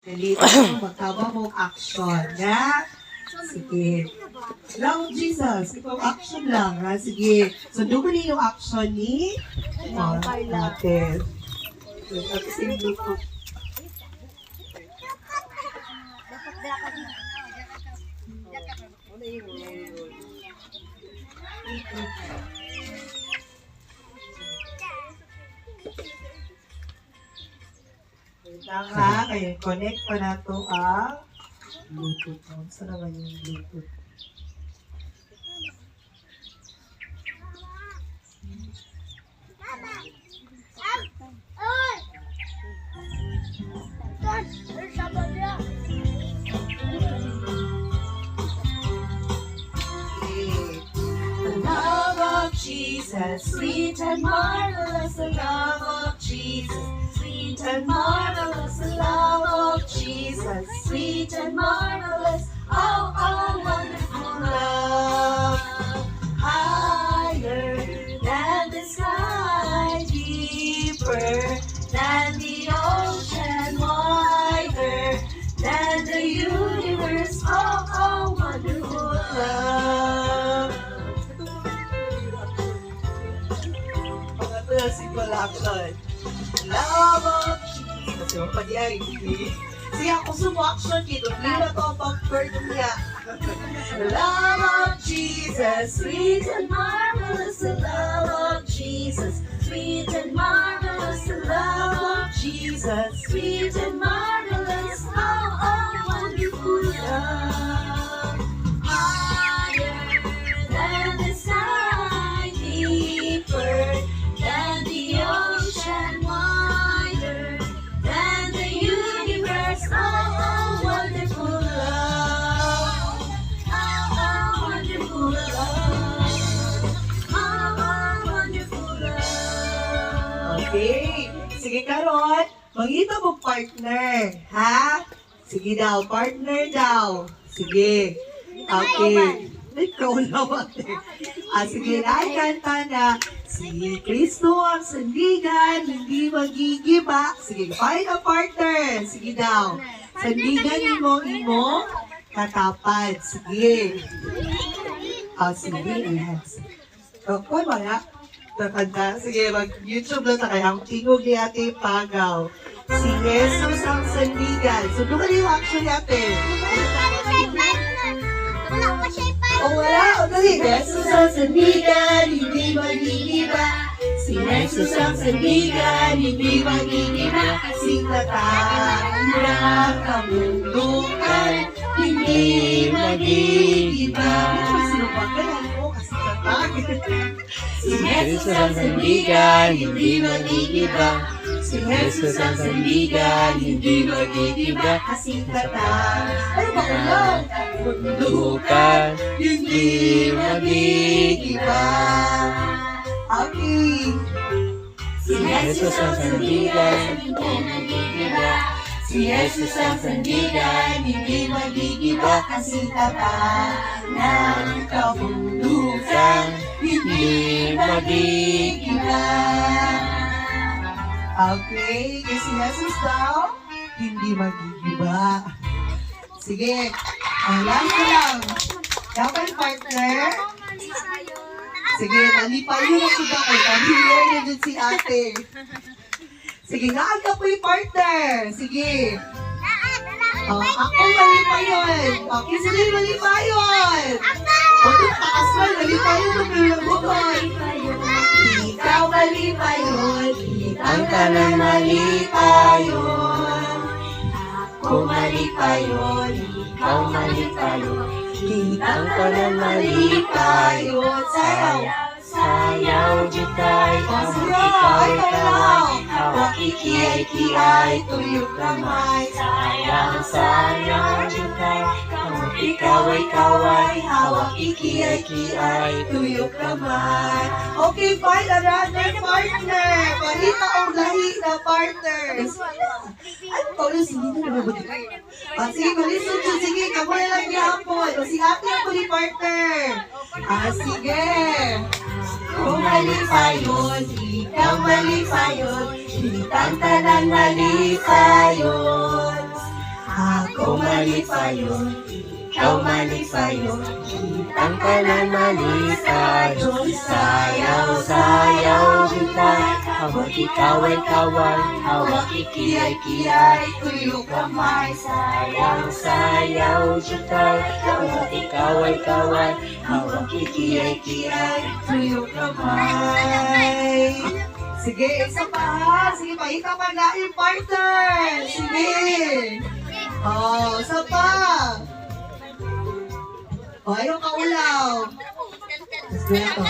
Dito, magtawa mong action, ha? Sige. Love Jesus, ikaw action lang, ha? Sige. Sundan mo na yung action ni natin. Kasi dito. Tama, kaya connect pa na to ang Bluetooth. Saan naman yung Bluetooth? The love of Jesus, sweet and marvelous, the love of Jesus. Sweet and marvelous, the love of Jesus. Sweet and marvelous, oh, wonderful love. Higher than the sky, deeper than the ocean, wider than the universe, oh, wonderful love. Pangatlo, simple action. Love of Jesus. Yung pag-iay. Siya ako sumo-action kito. Hindi na to pag-bird niya. Love of Jesus. Sweet and marvelous. The love of Jesus. Sweet and marvelous. The love of Jesus. Sweet and marvelous. Oh, wonderful love. Higher than the sky. Deeper than the ocean, wider than the universe. Oh, wonderful love. Oh, wonderful love. Oh, wonderful love. Okay. Sige, Karon. Mangita mo partner. Ha? Sige daw. Partner daw. Sige. Okay. Ikaw naman eh. Sige, nakikanta na. Si Kristo ang sandigan, hindi magigiba. Sige, find a partner. Sige daw. Sandigan imo katapat. Sige. Sige. Kung wala, tatanda. Sige, mag-YouTube lang tayo. Ang tingog ni Ate Pagaw. Si Jesus ang sandigan. Sundo ka yung action ni Ate. Wala. O, dali. Jesus ang sandigan, hindi magigiba. Si Jesus ang sandigan, hindi magigiba. Kasing tatanda, kamundukan, hindi magigiba. Sino ba kaya mo? Kasing tatanda. Si Jesus ang sandigan, hindi magigiba. Si Jesus ang sandigan, hindi magigiba. Kasing tatanda. Ano ba ulang? Mundukan, hindi magigiba. Okay. Si Jesus ang sandigan, hindi magigiba. Si Jesus ang sandigan, hindi magigiba. Kasi tapat ng kabundukan, hindi magigiba. Okay, kasi Jesus daw, hindi magigiba. Sige, last na lang. Dapat partner. Sige, nalipayo na siya kay familiar na dyan si ate. Sige, naaga po yung partner. Sige. Ako malipayon. Okay, sige, malipayon. O, taas mo, malipayon mo ng bukod. Ikaw malipayon. Ang tanang malipayon. Ako malipayon. Ikaw malipayon. Kitang tanang malipayon. Sayaw. Sayaw, jutay, ikaw, hawak ikiyay, tuyok kamay. Sayaw, jutay, ikaw, hawak ikiyay, tuyok kamay. Okay, find another partner. Palita ang lahi na partners. Ano pa ulit, hindi na nabuti. Sige, malisod siya. Sige, kamoy lang yapon. Sige, ate ako ni partner. Sige. Kung malipayon, ikaw malipayon, kitang tanang malipayon. malipayon, ikaw malipayon, kitang tanan malipayon. Sayaw, sayaw, jutay, hawak ikaway-kaway, hawak ikiyay-kiyay, tuyo kamay. Sayaw, sayaw, jutay, hawak ikaway-kaway, hawak ikiyay-kiyay, tuyo kamay. Sige, isa pa. Sige, paika pa na yung partner. Sige. Oh, isa pa. Oh, ayaw kaulaw. Sige na to.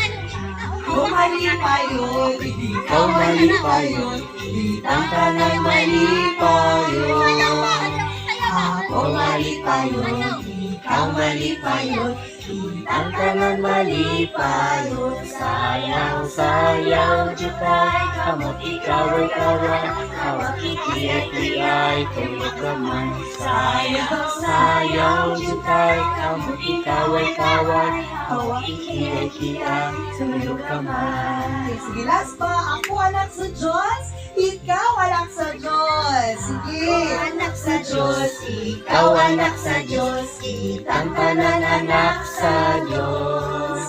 Ikaw malipayon, ikaw malipayon, kitang tanan malipayon. Ako malipayon, ikaw malipayon, kitang tanan malipayon. Sayang, sayang, jutay, kamot ikaway-kaway, hawak ikiyay-kiyay, tulog kamay. Sayang, sayang, jutay, kamot ikaway-kaway, hawak ikiyay-kiyay, tulog kamay. Sige, last pa. Ako anak sa Diyos, ikaw anak sa Diyos. Sige. Anak sa Diyos, ikaw anak sa Diyos, kitang tanan anak sa Diyos.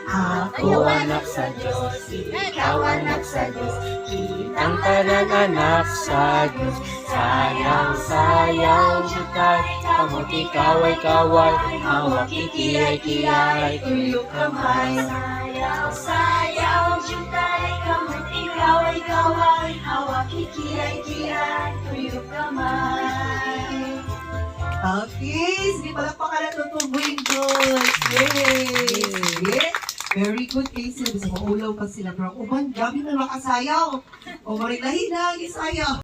Ako anak sa Diyos, ikaw anak sa Diyos, kitang tanan anak sa Diyos. Sayang, sayang, jutay, kamot ikaway-kaway, hawak ikiyay-kiyay, tuyo kamay. Sayaw, sayaw, jutay, kamot ikaway-kaway, hawak ikiyay-kiyay, tuyo kamay. Okay, sige, palakpakan na tutubuin doon. Yay! Sige. Very good case sila. Bisa maulaw pa sila. Pero, oh man, gabi na makasayaw. O marilahin na, isayaw.